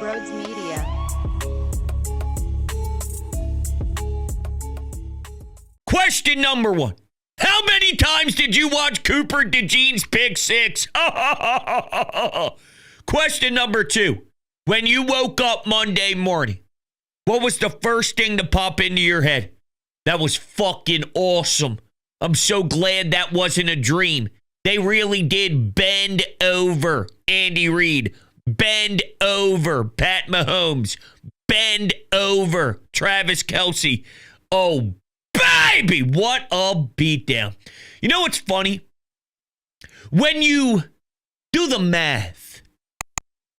Brodes Media. Question number one. How many times did you watch Cooper DeJean's pick six? Question number two. When you woke up Monday morning, what was the first thing to pop into your head? That was fucking awesome. I'm so glad that wasn't a dream. They really did bend over Andy Reid. Bend over Pat Mahomes. Bend over Travis Kelce. Oh, baby, what a beatdown. You know what's funny? When you do the math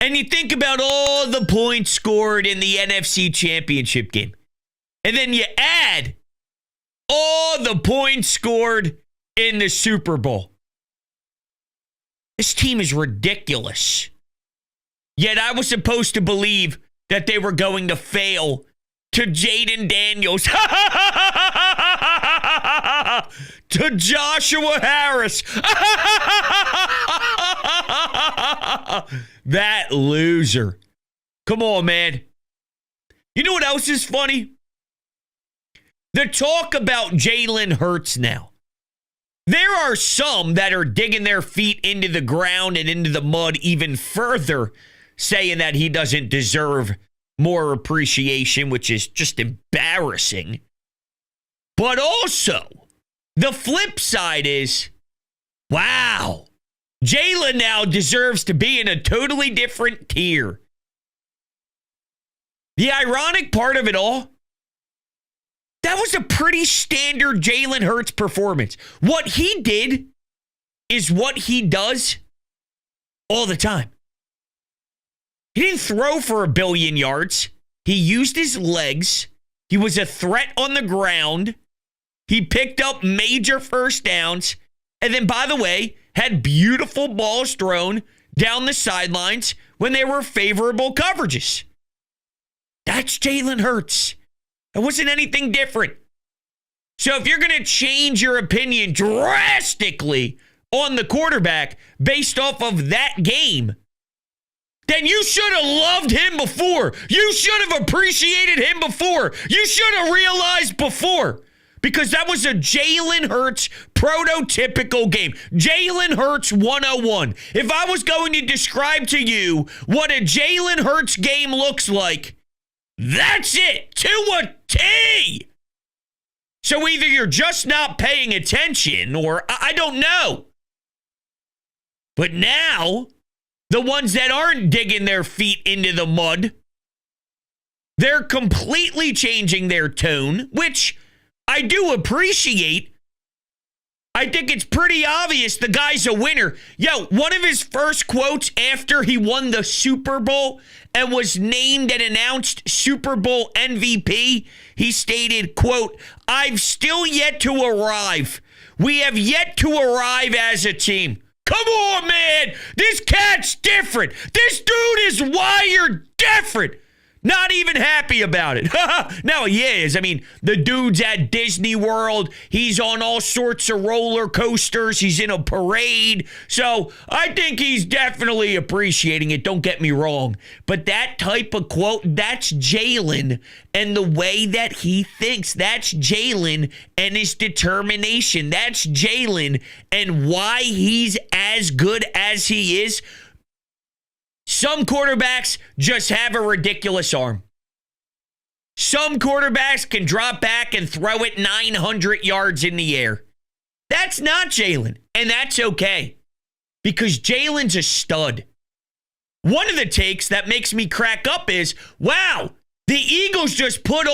and you think about all the points scored in the NFC Championship game, and then you add all the points scored in the Super Bowl, this team is ridiculous. Yet I was supposed to believe that they were going to fail to Jaden Daniels, to Joshua Harris. That loser. Come on, man. You know what else is funny? The talk about Jalen Hurts now. There are some that are digging their feet into the ground and into the mud even further, saying that he doesn't deserve more appreciation, which is just embarrassing. But also, the flip side is, wow, Jalen now deserves to be in a totally different tier. The ironic part of it all, that was a pretty standard Jalen Hurts performance. What he did is what he does all the time. He didn't throw for 1 billion yards. He used his legs. He was a threat on the ground. He picked up major first downs. And then, by the way, had beautiful balls thrown down the sidelines when there were favorable coverages. That's Jalen Hurts. It wasn't anything different. So if you're going to change your opinion drastically on the quarterback based off of that game, then you should have loved him before. You should have appreciated him before. You should have realized before. Because that was a Jalen Hurts prototypical game. Jalen Hurts 101. If I was going to describe to you what a Jalen Hurts game looks like, that's it, to a T. So either you're just not paying attention or I don't know. But now, the ones that aren't digging their feet into the mud, they're completely changing their tone, which I do appreciate. I think it's pretty obvious the guy's a winner. Yo, one of his first quotes after he won the Super Bowl and was named and announced Super Bowl MVP, he stated, quote, "I've still yet to arrive. We have yet to arrive as a team." Come on, man. This cat's different. This dude is wired different. Not even happy about it. No, he is. I mean, the dude's at Disney World. He's on all sorts of roller coasters. He's in a parade. So I think he's definitely appreciating it. Don't get me wrong. But that type of quote, that's Jalen and the way that he thinks. That's Jalen and his determination. That's Jalen and why he's as good as he is. Some quarterbacks just have a ridiculous arm. Some quarterbacks can drop back and throw it 900 yards in the air. That's not Jalen, and that's okay because Jalen's a stud. One of the takes that makes me crack up is, wow, the Eagles just put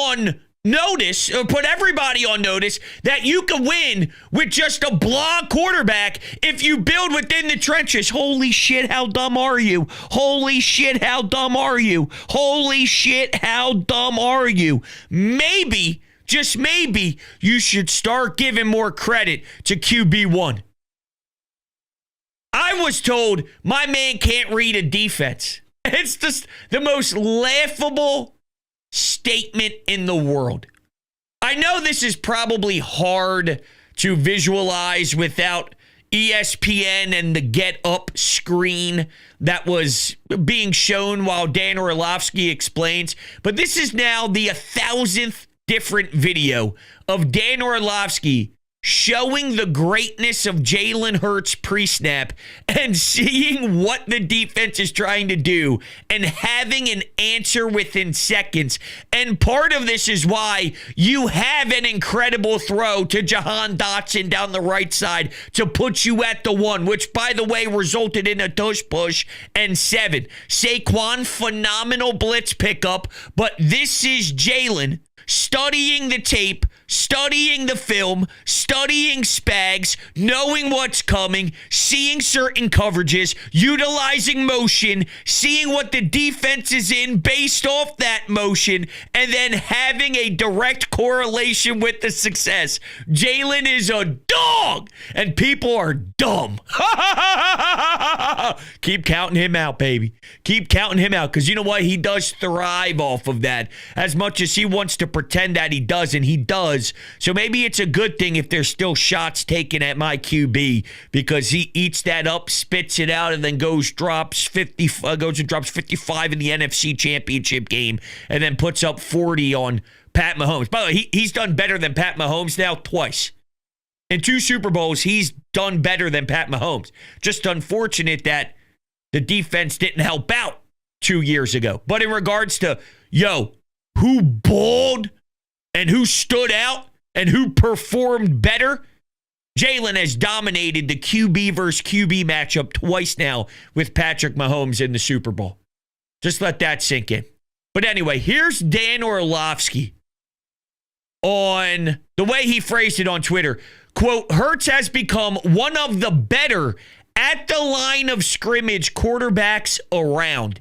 everybody on notice that you can win with just a blah quarterback if you build within the trenches. Holy shit, how dumb are you? Holy shit, how dumb are you? Holy shit, how dumb are you? Maybe, just maybe, you should start giving more credit to QB1. I was told my man can't read a defense. It's just the most laughable statement in the world. I know this is probably hard to visualize without ESPN and the Get Up screen that was being shown while Dan Orlovsky explains. But this is now the 1,000th different video of Dan Orlovsky showing the greatness of Jalen Hurts pre-snap and seeing what the defense is trying to do and having an answer within seconds. And part of this is why you have an incredible throw to Jahan Dotson down the right side to put you at the 1, which, by the way, resulted in a tush push and 7. Saquon, phenomenal blitz pickup, but this is Jalen studying the tape, studying the film, studying Spags, knowing what's coming, seeing certain coverages, utilizing motion, seeing what the defense is in based off that motion, and then having a direct correlation with the success. Jalen is a dog, and people are dumb. Keep counting him out, baby. Keep counting him out, because you know what? He does thrive off of that. As much as he wants to pretend that he doesn't, he does. So maybe it's a good thing if there's still shots taken at my QB, because he eats that up, spits it out, and then goes and drops 55 in the NFC Championship game, and then puts up 40 on Pat Mahomes. By the way, he's done better than Pat Mahomes now twice. In 2 Super Bowls, he's done better than Pat Mahomes. Just unfortunate that the defense didn't help out 2 years ago. But in regards to, who balled and who stood out and who performed better, Jalen has dominated the QB versus QB matchup twice now with Patrick Mahomes in the Super Bowl. Just let that sink in. But anyway, here's Dan Orlovsky on the way he phrased it on Twitter. Quote, Hurts has become one of the better at the line of scrimmage quarterbacks around.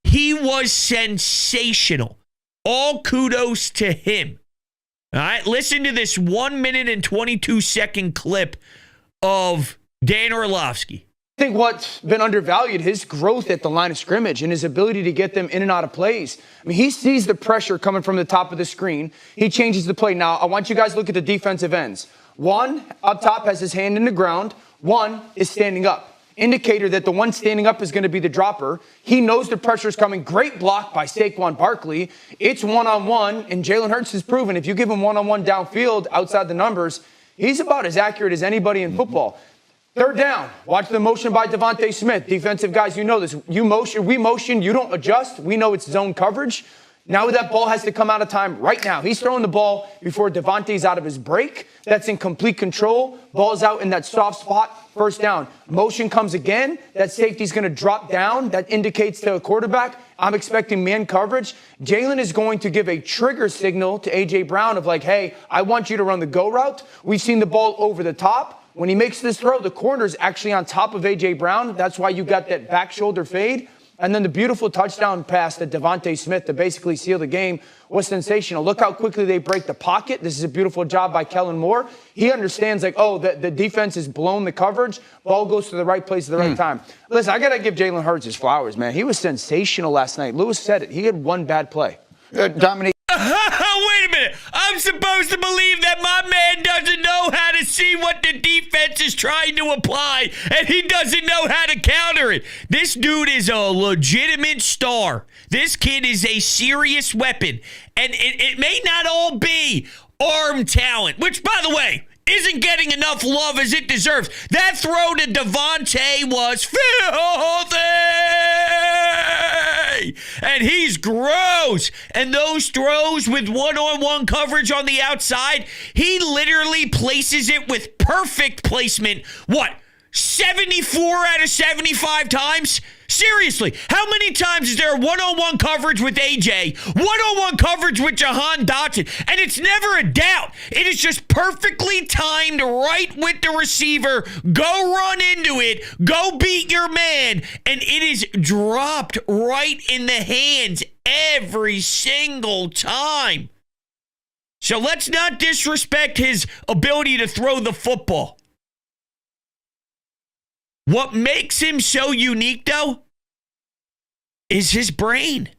He was sensational. All kudos to him. All right, listen to this 1 minute and 22 second clip of Dan Orlovsky. I think what's been undervalued, his growth at the line of scrimmage and his ability to get them in and out of plays. I mean, he sees the pressure coming from the top of the screen. He changes the play. Now, I want you guys to look at the defensive ends. One up top has his hand in the ground. One is standing up. Indicator that the one standing up is going to be the dropper. He knows the pressure is coming. Great block by Saquon Barkley. It's one-on-one, and Jalen Hurts has proven if you give him one-on-one downfield outside the numbers, he's about as accurate as anybody in football. Third down. Watch the motion by Devontae Smith. Defensive guys, you know this. We motion, you don't adjust. We know it's zone coverage. Now that ball has to come out of time right now. He's throwing the ball before Devontae's out of his break. That's in complete control. Ball's out in that soft spot. First down. Motion comes again. That safety's going to drop down. That indicates to a quarterback, I'm expecting man coverage. Jalen is going to give a trigger signal to A.J. Brown of like, hey, I want you to run the go route. We've seen the ball over the top. When he makes this throw, the corner's actually on top of A.J. Brown. That's why you got that back shoulder fade. And then the beautiful touchdown pass that Devontae Smith to basically seal the game was sensational. Look how quickly they break the pocket. This is a beautiful job by Kellen Moore. He understands, like, the defense has blown the coverage. Ball goes to the right place at the right time. Listen, I got to give Jalen Hurts his flowers, man. He was sensational last night. Lewis said it. He had one bad play. Dominique. Wait a minute. I'm supposed to believe that my man doesn't know how to see what the defense is trying to apply, and he doesn't know how to counter it. This dude is a legitimate star. This kid is a serious weapon, and it may not all be arm talent, which, by the way, isn't getting enough love as it deserves. That throw to Devontae was filthy, and he's gross. And those throws with one-on-one coverage on the outside, he literally places it with perfect placement. What, 74 out of 75 times? Seriously, how many times is there one-on-one coverage with AJ, one-on-one coverage with Jahan Dotson, and it's never a doubt. It is just perfectly timed right with the receiver. Go run into it. Go beat your man. And it is dropped right in the hands every single time. So let's not disrespect his ability to throw the football. What makes him so unique, though, is his brain.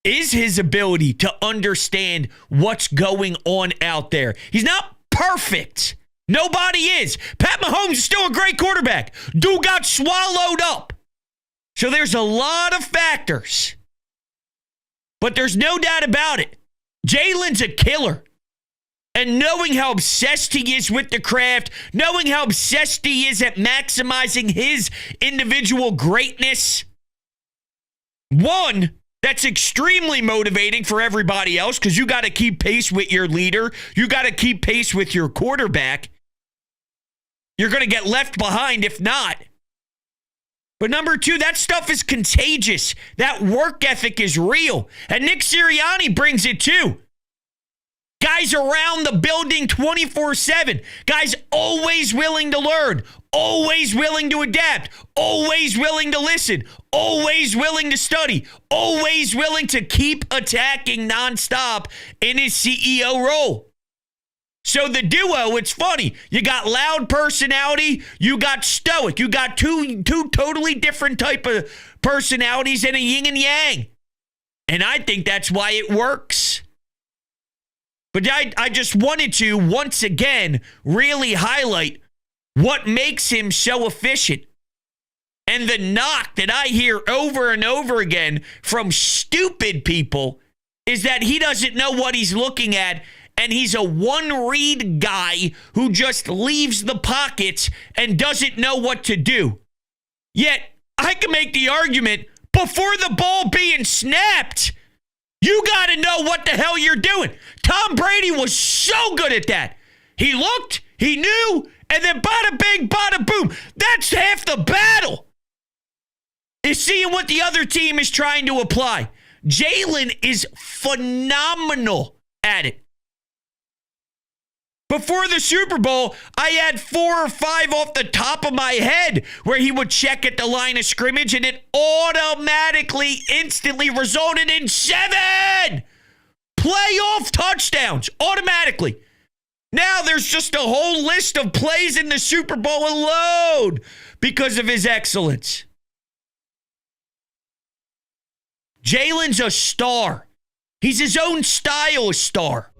Is his ability to understand what's going on out there. He's not perfect. Nobody is. Pat Mahomes is still a great quarterback. Dude got swallowed up. So there's a lot of factors. But there's no doubt about it. Jalen's a killer. And knowing how obsessed he is with the craft, knowing how obsessed he is at maximizing his individual greatness, one, that's extremely motivating for everybody else because you got to keep pace with your leader. You got to keep pace with your quarterback. You're going to get left behind if not. But number two, that stuff is contagious. That work ethic is real. And Nick Sirianni brings it too. Guys around the building 24/7. Guys always willing to learn. Always willing to adapt. Always willing to listen. Always willing to study. Always willing to keep attacking nonstop in his CEO role. So the duo, it's funny. You got loud personality. You got stoic. You got two totally different type of personalities and a yin and yang. And I think that's why it works. But I just wanted to, once again, really highlight what makes him so efficient. And the knock that I hear over and over again from stupid people is that he doesn't know what he's looking at, and he's a one-read guy who just leaves the pockets and doesn't know what to do. Yet, I can make the argument, before the ball being snapped, you got to know what the hell you're doing. Tom Brady was so good at that. He looked, he knew, and then bada bing, bada boom. That's half the battle. Is seeing what the other team is trying to apply. Jalen is phenomenal at it. Before the Super Bowl, I had 4 or 5 off the top of my head where he would check at the line of scrimmage and it automatically, instantly resulted in 7 playoff touchdowns automatically. Now there's just a whole list of plays in the Super Bowl alone because of his excellence. Jalen's a star. He's his own style star.